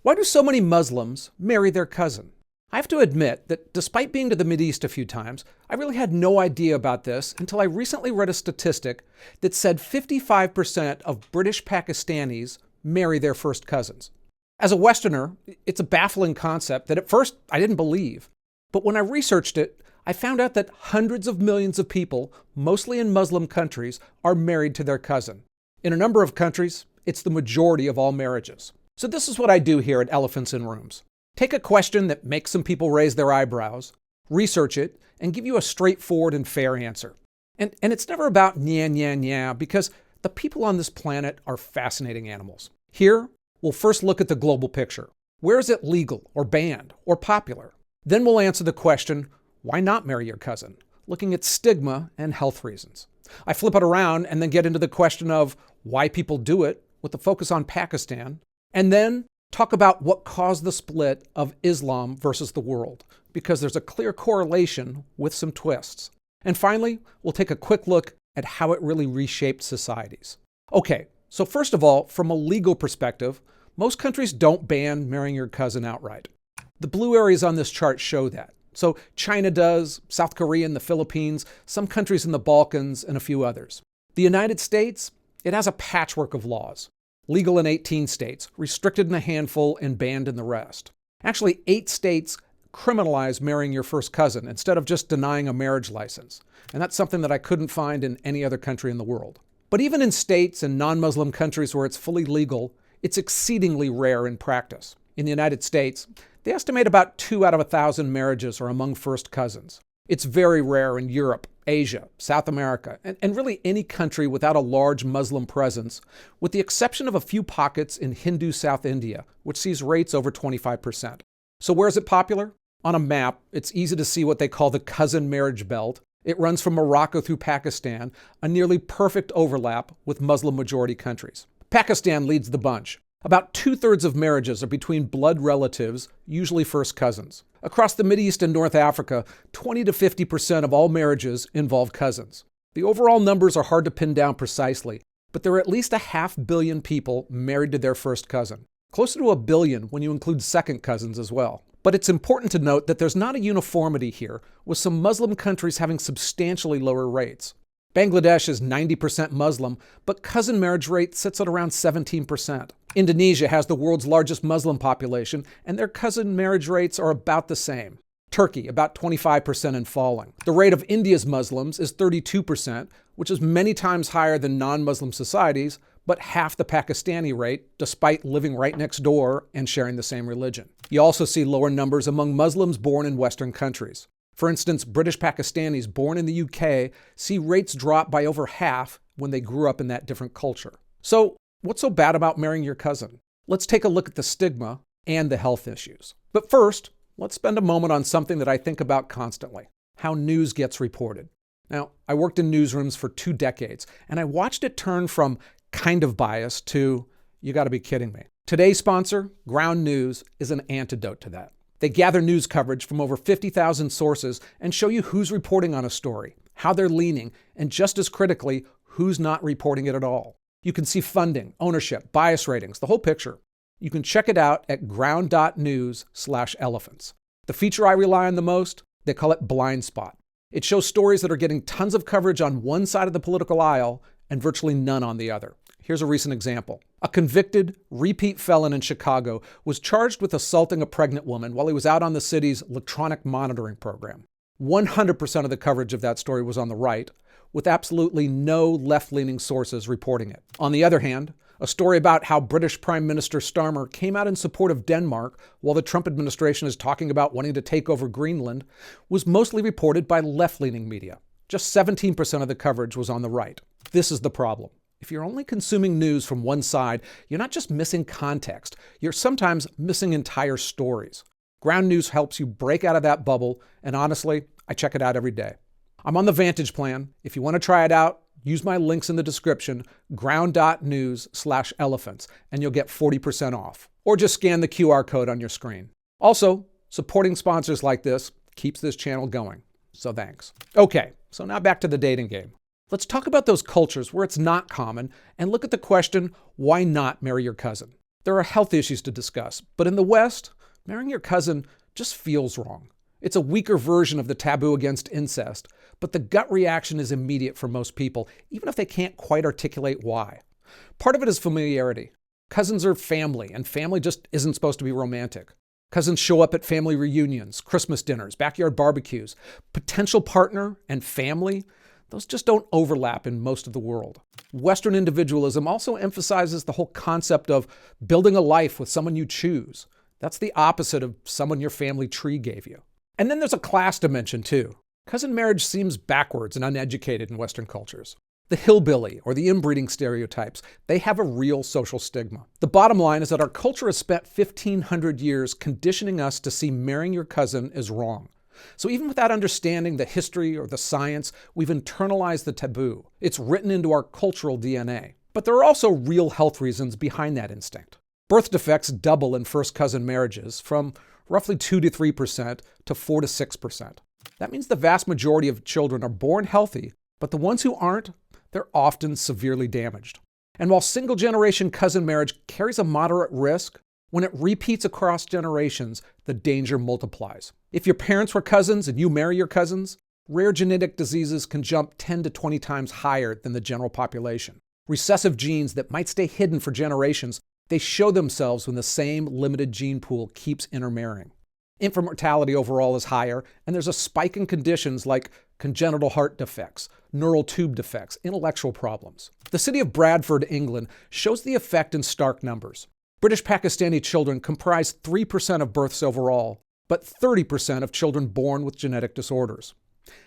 Why do so many Muslims marry their cousin? I have to admit that despite being to the Mideast a few times, I really had no idea about this until I recently read a statistic that said 55% of British Pakistanis marry their first cousins. As a Westerner, it's a baffling concept that at first I didn't believe. But when I researched it, I found out that hundreds of millions of people, mostly in Muslim countries, are married to their cousin. In a number of countries, it's the majority of all marriages. So this is what I do here at Elephants in Rooms. Take a question that makes some people raise their eyebrows, research it, and give you a straightforward and fair answer. And it's never about nya, nya, nya, because the people on this planet are fascinating animals. Here, we'll first look at the global picture. Where is it legal or banned or popular? Then we'll answer the question, why not marry your cousin? Looking at stigma and health reasons. I flip it around and then get into the question of why people do it with a focus on Pakistan, and then talk about what caused the split of Islam versus the world, because there's a clear correlation with some twists. And finally, we'll take a quick look at how it really reshaped societies. Okay, so first of all, from a legal perspective, most countries don't ban marrying your cousin outright. The blue areas on this chart show that. So China does, South Korea and the Philippines, some countries in the Balkans, and a few others. The United States, it has a patchwork of laws. Legal in 18 states, restricted in a handful, and banned in the rest. Actually, 8 states criminalize marrying your first cousin instead of just denying a marriage license. And that's something that I couldn't find in any other country in the world. But even in states and non-Muslim countries where it's fully legal, it's exceedingly rare in practice. In the United States, they estimate about 2 out of 1,000 marriages are among first cousins. It's very rare in Europe, Asia, South America, and really any country without a large Muslim presence, with the exception of a few pockets in Hindu South India, which sees rates over 25%. So where is it popular? On a map, it's easy to see what they call the cousin marriage belt. It runs from Morocco through Pakistan, a nearly perfect overlap with Muslim-majority countries. Pakistan leads the bunch. About 2/3 of marriages are between blood relatives, usually first cousins. Across the Mideast and North Africa, 20 to 50% of all marriages involve cousins. The overall numbers are hard to pin down precisely, but there are at least 500 million people married to their first cousin. Closer to 1 billion when you include second cousins as well. But it's important to note that there's not a uniformity here, with some Muslim countries having substantially lower rates. Bangladesh is 90% Muslim, but cousin marriage rate sits at around 17%. Indonesia has the world's largest Muslim population, and their cousin marriage rates are about the same. Turkey, about 25% and falling. The rate of India's Muslims is 32%, which is many times higher than non-Muslim societies, but half the Pakistani rate, despite living right next door and sharing the same religion. You also see lower numbers among Muslims born in Western countries. For instance, British Pakistanis born in the UK see rates drop by over half when they grew up in that different culture. So, what's so bad about marrying your cousin? Let's take a look at the stigma and the health issues. But first, let's spend a moment on something that I think about constantly: how news gets reported. Now, I worked in newsrooms for 2 decades, and I watched it turn from kind of biased to, you gotta be kidding me. Today's sponsor, Ground News, is an antidote to that. They gather news coverage from over 50,000 sources and show you who's reporting on a story, how they're leaning, and just as critically, who's not reporting it at all. You can see funding, ownership, bias ratings, the whole picture. You can check it out at ground.news/elephants. The feature I rely on the most, they call it Blind Spot. It shows stories that are getting tons of coverage on one side of the political aisle and virtually none on the other. Here's a recent example. A convicted, repeat felon in Chicago was charged with assaulting a pregnant woman while he was out on the city's electronic monitoring program. 100% of the coverage of that story was on the right, with absolutely no left-leaning sources reporting it. On the other hand, a story about how British Prime Minister Starmer came out in support of Denmark while the Trump administration is talking about wanting to take over Greenland was mostly reported by left-leaning media. Just 17% of the coverage was on the right. This is the problem. If you're only consuming news from one side, you're not just missing context, you're sometimes missing entire stories. Ground News helps you break out of that bubble, and honestly, I check it out every day. I'm on the Vantage plan. If you want to try it out, use my links in the description, ground.news/elephants, and you'll get 40% off. Or just scan the QR code on your screen. Also, supporting sponsors like this keeps this channel going, so thanks. Okay, so now back to the dating game. Let's talk about those cultures where it's not common and look at the question, why not marry your cousin? There are health issues to discuss, but in the West, marrying your cousin just feels wrong. It's a weaker version of the taboo against incest, but the gut reaction is immediate for most people, even if they can't quite articulate why. Part of it is familiarity. Cousins are family, and family just isn't supposed to be romantic. Cousins show up at family reunions, Christmas dinners, backyard barbecues. Potential partner and family, those just don't overlap in most of the world. Western individualism also emphasizes the whole concept of building a life with someone you choose. That's the opposite of someone your family tree gave you. And then there's a class dimension too. Cousin marriage seems backwards and uneducated in Western cultures. The hillbilly or the inbreeding stereotypes, they have a real social stigma. The bottom line is that our culture has spent 1,500 years conditioning us to see marrying your cousin as wrong. So even without understanding the history or the science, we've internalized the taboo. It's written into our cultural DNA. But there are also real health reasons behind that instinct. Birth defects double in first cousin marriages from roughly 2 to 3% to 4 to 6%. That means the vast majority of children are born healthy, but the ones who aren't, they're often severely damaged. And while single-generation cousin marriage carries a moderate risk, when it repeats across generations, the danger multiplies. If your parents were cousins and you marry your cousins, rare genetic diseases can jump 10 to 20 times higher than the general population. Recessive genes that might stay hidden for generations, they show themselves when the same limited gene pool keeps intermarrying. Infant mortality overall is higher, and there's a spike in conditions like congenital heart defects, neural tube defects, intellectual problems. The city of Bradford, England, shows the effect in stark numbers. British Pakistani children comprise 3% of births overall, but 30% of children born with genetic disorders.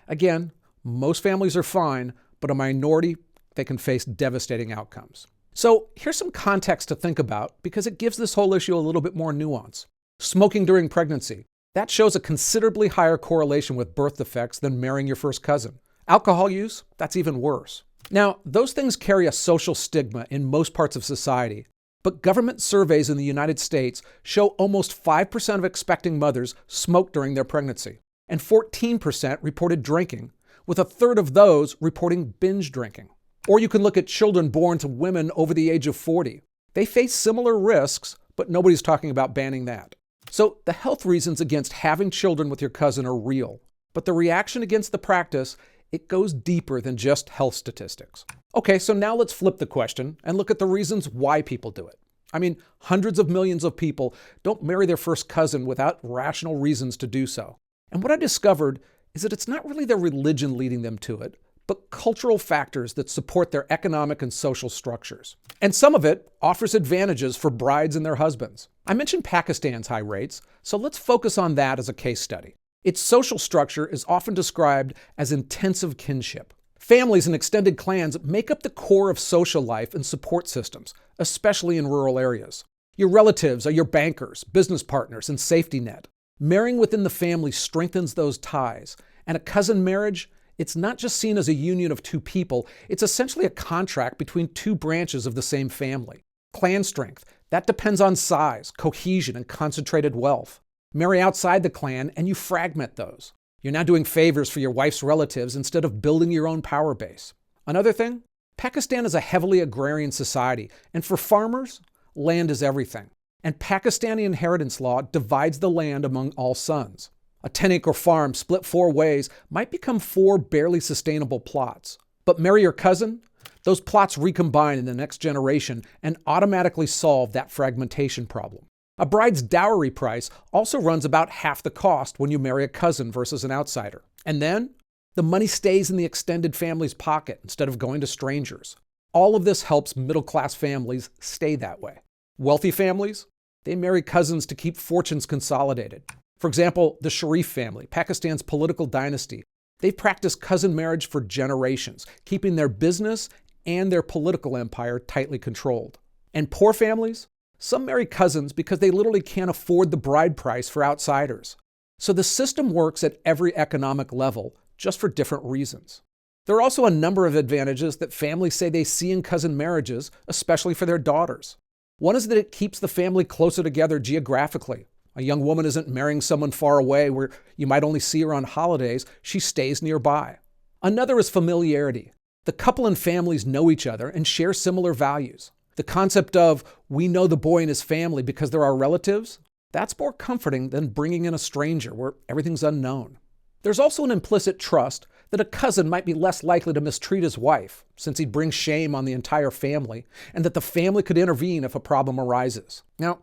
Again, most families are fine, but a minority, they can face devastating outcomes. So here's some context to think about because it gives this whole issue a little bit more nuance. Smoking during pregnancy. That shows a considerably higher correlation with birth defects than marrying your first cousin. Alcohol use, that's even worse. Now, those things carry a social stigma in most parts of society, but government surveys in the United States show almost 5% of expecting mothers smoked during their pregnancy, and 14% reported drinking, with a third of those reporting binge drinking. Or you can look at children born to women over the age of 40. They face similar risks, but nobody's talking about banning that. So the health reasons against having children with your cousin are real, but the reaction against the practice, it goes deeper than just health statistics. Okay, so now let's flip the question and look at the reasons why people do it. I mean, hundreds of millions of people don't marry their first cousin without rational reasons to do so. And what I discovered is that it's not really their religion leading them to it, but cultural factors that support their economic and social structures. And some of it offers advantages for brides and their husbands. I mentioned Pakistan's high rates, so let's focus on that as a case study. Its social structure is often described as intensive kinship. Families and extended clans make up the core of social life and support systems, especially in rural areas. Your relatives are your bankers, business partners, and safety net. Marrying within the family strengthens those ties, and a cousin marriage, it's not just seen as a union of two people, it's essentially a contract between two branches of the same family. Clan strength, that depends on size, cohesion, and concentrated wealth. Marry outside the clan and you fragment those. You're now doing favors for your wife's relatives instead of building your own power base. Another thing, Pakistan is a heavily agrarian society, and for farmers, land is everything. And Pakistani inheritance law divides the land among all sons. A 10-acre farm split 4 ways might become 4 barely sustainable plots. But marry your cousin? Those plots recombine in the next generation and automatically solve that fragmentation problem. A bride's dowry price also runs about half the cost when you marry a cousin versus an outsider. And then, the money stays in the extended family's pocket instead of going to strangers. All of this helps middle-class families stay that way. Wealthy families, they marry cousins to keep fortunes consolidated. For example, the Sharif family, Pakistan's political dynasty, they've practiced cousin marriage for generations, keeping their business and their political empire tightly controlled. And poor families? Some marry cousins because they literally can't afford the bride price for outsiders. So the system works at every economic level, just for different reasons. There are also a number of advantages that families say they see in cousin marriages, especially for their daughters. One is that it keeps the family closer together geographically. A young woman isn't marrying someone far away where you might only see her on holidays. She stays nearby. Another is familiarity. The couple and families know each other and share similar values. The concept of we know the boy and his family because they're our relatives, that's more comforting than bringing in a stranger where everything's unknown. There's also an implicit trust that a cousin might be less likely to mistreat his wife, since he'd bring shame on the entire family, and that the family could intervene if a problem arises. Now,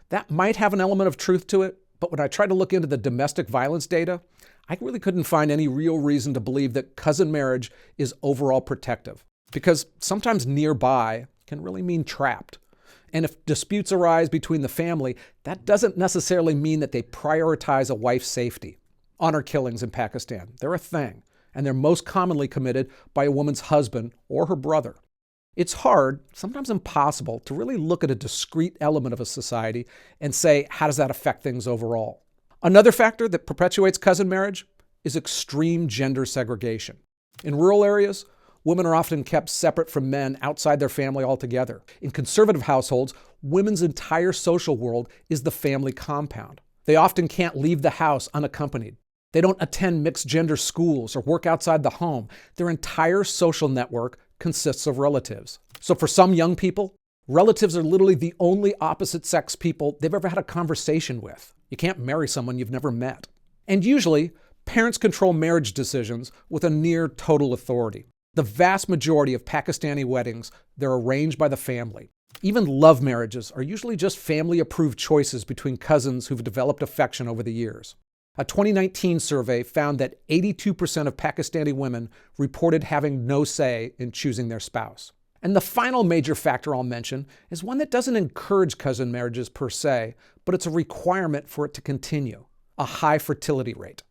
that might have an element of truth to it, but when I tried to look into the domestic violence data, I really couldn't find any real reason to believe that cousin marriage is overall protective, because sometimes nearby can really mean trapped. And if disputes arise between the family, that doesn't necessarily mean that they prioritize a wife's safety. Honor killings in Pakistan, they're a thing, and they're most commonly committed by a woman's husband or her brother. It's hard, sometimes impossible, to really look at a discrete element of a society and say, how does that affect things overall? Another factor that perpetuates cousin marriage is extreme gender segregation. In rural areas, women are often kept separate from men outside their family altogether. In conservative households, women's entire social world is the family compound. They often can't leave the house unaccompanied. They don't attend mixed-gender schools or work outside the home. Their entire social network consists of relatives. So for some young people, relatives are literally the only opposite-sex people they've ever had a conversation with. You can't marry someone you've never met. And usually, parents control marriage decisions with a near total authority. The vast majority of Pakistani weddings, they're arranged by the family. Even love marriages are usually just family-approved choices between cousins who've developed affection over the years. A 2019 survey found that 82% of Pakistani women reported having no say in choosing their spouse. And the final major factor I'll mention is one that doesn't encourage cousin marriages per se, but it's a requirement for it to continue: a high fertility rate.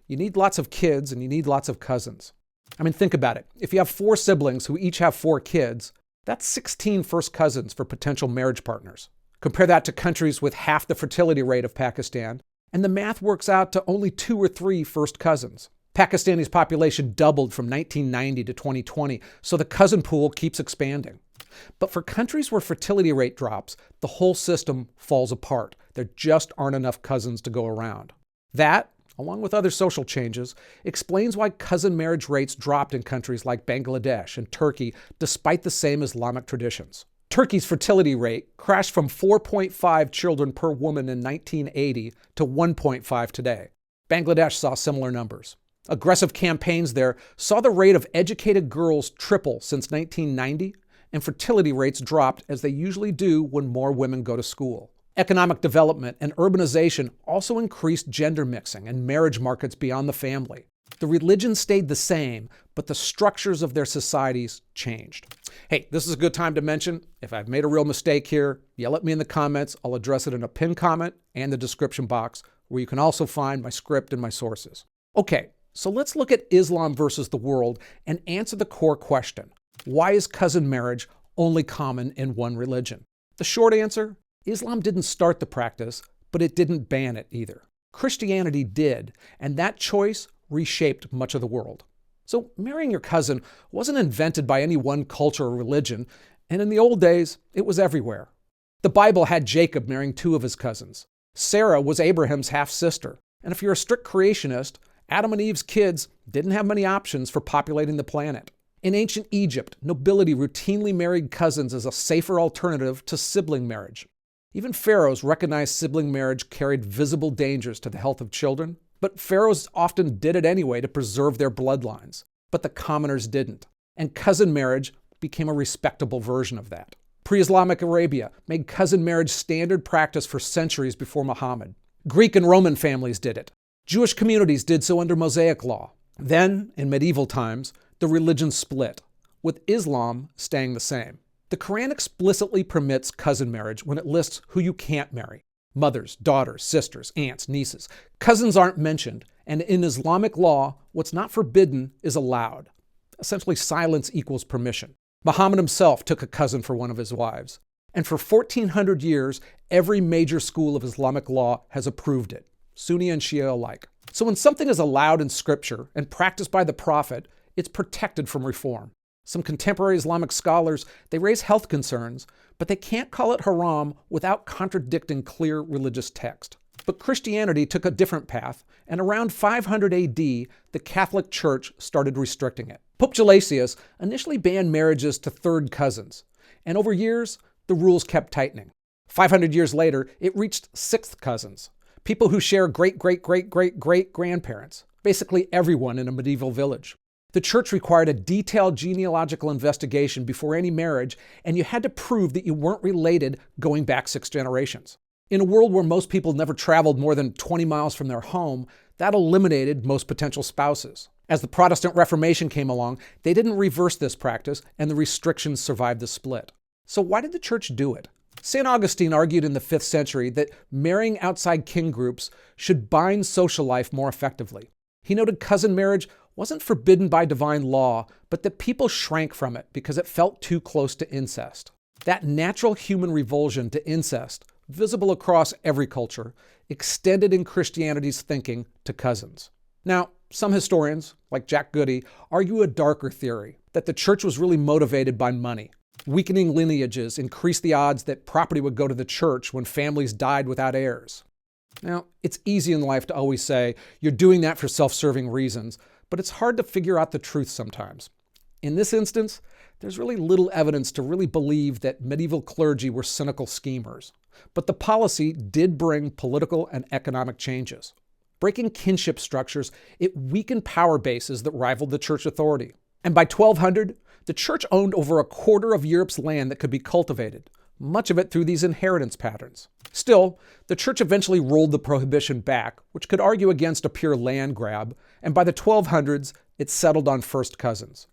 You need lots of kids and you need lots of cousins. I mean, think about it. If you have 4 siblings who each have 4 kids, that's 16 first cousins for potential marriage partners. Compare that to countries with half the fertility rate of Pakistan, and the math works out to only 2 or 3 first cousins. Pakistani's population doubled from 1990 to 2020, so the cousin pool keeps expanding. But for countries where fertility rate drops, the whole system falls apart. There just aren't enough cousins to go around. That, along with other social changes, explains why cousin marriage rates dropped in countries like Bangladesh and Turkey despite the same Islamic traditions. Turkey's fertility rate crashed from 4.5 children per woman in 1980 to 1.5 today. Bangladesh saw similar numbers. Aggressive campaigns there saw the rate of educated girls triple since 1990, and fertility rates dropped as they usually do when more women go to school. Economic development and urbanization also increased gender mixing and marriage markets beyond the family. The religion stayed the same, but the structures of their societies changed. Hey, this is a good time to mention, if I've made a real mistake here, yell at me in the comments. I'll address it in a pinned comment and the description box, where you can also find my script and my sources. Okay, so let's look at Islam versus the world and answer the core question: why is cousin marriage only common in one religion? The short answer: Islam didn't start the practice, but it didn't ban it either. Christianity did, and that choice reshaped much of the world. So marrying your cousin wasn't invented by any one culture or religion, and in the old days, it was everywhere. The Bible had Jacob marrying 2 of his cousins. Sarah was Abraham's half-sister, and if you're a strict creationist, Adam and Eve's kids didn't have many options for populating the planet. In ancient Egypt, nobility routinely married cousins as a safer alternative to sibling marriage. Even pharaohs recognized sibling marriage carried visible dangers to the health of children, but pharaohs often did it anyway to preserve their bloodlines. But the commoners didn't, and cousin marriage became a respectable version of that. Pre-Islamic Arabia made cousin marriage standard practice for centuries before Muhammad. Greek and Roman families did it. Jewish communities did so under Mosaic law. Then, in medieval times, the religion split, with Islam staying the same. The Quran explicitly permits cousin marriage when it lists who you can't marry: mothers, daughters, sisters, aunts, nieces. Cousins aren't mentioned, and in Islamic law, what's not forbidden is allowed. Essentially, silence equals permission. Muhammad himself took a cousin for one of his wives, and for 1,400 years, every major school of Islamic law has approved it, Sunni and Shia alike. So when something is allowed in Scripture and practiced by the Prophet, it's protected from reform. Some contemporary Islamic scholars, they raise health concerns, but they can't call it haram without contradicting clear religious text. But Christianity took a different path, and around 500 AD, the Catholic Church started restricting it. Pope Gelasius initially banned marriages to third cousins, And over years, the rules kept tightening. 500 years later, it reached sixth cousins, people who share great-great-great-great-great-grandparents, basically everyone in a medieval village. The church required a detailed genealogical investigation before any marriage, and you had to prove that you weren't related going back 6 generations. In a world where most people never traveled more than 20 miles from their home, that eliminated most potential spouses. As the Protestant Reformation came along, they didn't reverse this practice, and the restrictions survived the split. So why did the church do it? St. Augustine argued in the 5th century that marrying outside kin groups should bind social life more effectively. He noted cousin marriage wasn't forbidden by divine law, but that people shrank from it because it felt too close to incest. That natural human revulsion to incest, visible across every culture, extended in Christianity's thinking to cousins. Now, some historians, like Jack Goody, argue a darker theory, that the church was really motivated by money. Weakening lineages increased the odds that property would go to the church when families died without heirs. Now, it's easy in life to always say, you're doing that for self-serving reasons, but it's hard to figure out the truth sometimes. In this instance, there's really little evidence to really believe that medieval clergy were cynical schemers. But the policy did bring political and economic changes. Breaking kinship structures, it weakened power bases that rivaled the church authority. And by 1200, the church owned over a quarter of Europe's land that could be cultivated, much of it through these inheritance patterns. Still, the church eventually rolled the prohibition back, which could argue against a pure land grab, and by the 1200s, it settled on first cousins.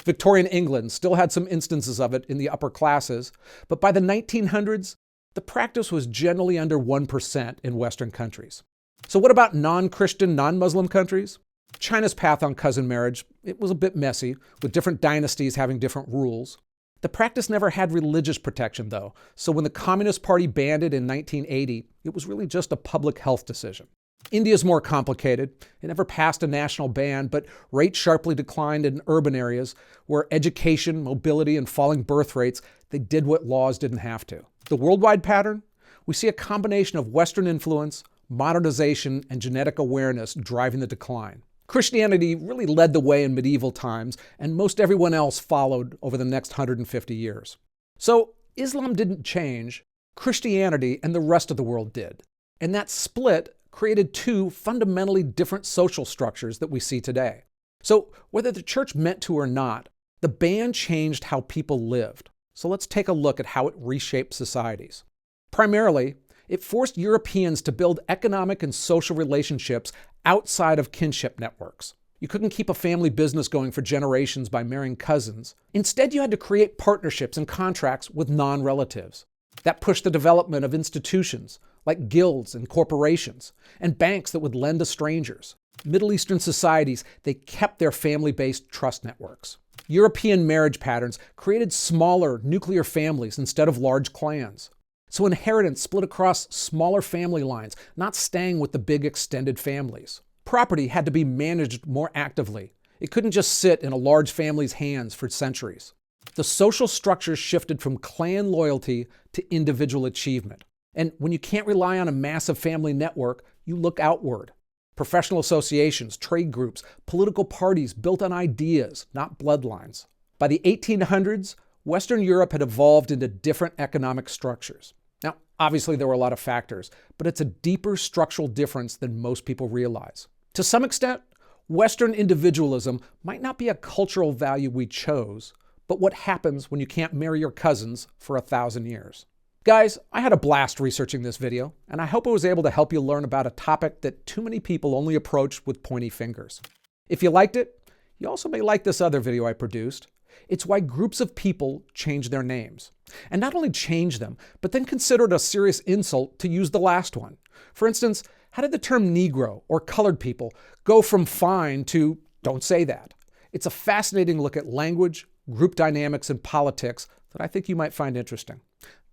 Victorian England still had some instances of it in the upper classes, but by the 1900s, the practice was generally under 1% in Western countries. So what about non-Christian, non-Muslim countries? China's path on cousin marriage, it was a bit messy, with different dynasties having different rules. The practice never had religious protection, though, so when the Communist Party banned it in 1980, it was really just a public health decision. India's more complicated. It never passed a national ban, but rates sharply declined in urban areas where education, mobility, and falling birth rates, they did what laws didn't have to. The worldwide pattern? We see a combination of Western influence, modernization, and genetic awareness driving the decline. Christianity really led the way in medieval times, and most everyone else followed over the next 150 years. So Islam didn't change, Christianity and the rest of the world did. And that split created 2 fundamentally different social structures that we see today. So whether the church meant to or not, the ban changed how people lived. So let's take a look at how it reshaped societies. Primarily, it forced Europeans to build economic and social relationships outside of kinship networks. You couldn't keep a family business going for generations by marrying cousins. Instead, you had to create partnerships and contracts with non-relatives. That pushed the development of institutions like guilds and corporations, and banks that would lend to strangers. Middle Eastern societies, they kept their family-based trust networks. European marriage patterns created smaller nuclear families instead of large clans. So inheritance split across smaller family lines, not staying with the big extended families. Property had to be managed more actively. It couldn't just sit in a large family's hands for centuries. The social structures shifted from clan loyalty to individual achievement. And when you can't rely on a massive family network, you look outward. Professional associations, trade groups, political parties built on ideas, not bloodlines. By the 1800s, Western Europe had evolved into different economic structures. Now, obviously there were a lot of factors, but it's a deeper structural difference than most people realize. To some extent, Western individualism might not be a cultural value we chose, but what happens when you can't marry your cousins for 1,000 years. Guys, I had a blast researching this video, and I hope I was able to help you learn about a topic that too many people only approach with pointy fingers. If you liked it, you also may like this other video I produced. It's why groups of people change their names. And not only change them, but then consider it a serious insult to use the last one. For instance, how did the term Negro or colored people go from fine to don't say that? It's a fascinating look at language, group dynamics, and politics that I think you might find interesting.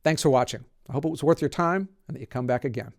Thanks for watching. I hope it was worth your time and that you come back again.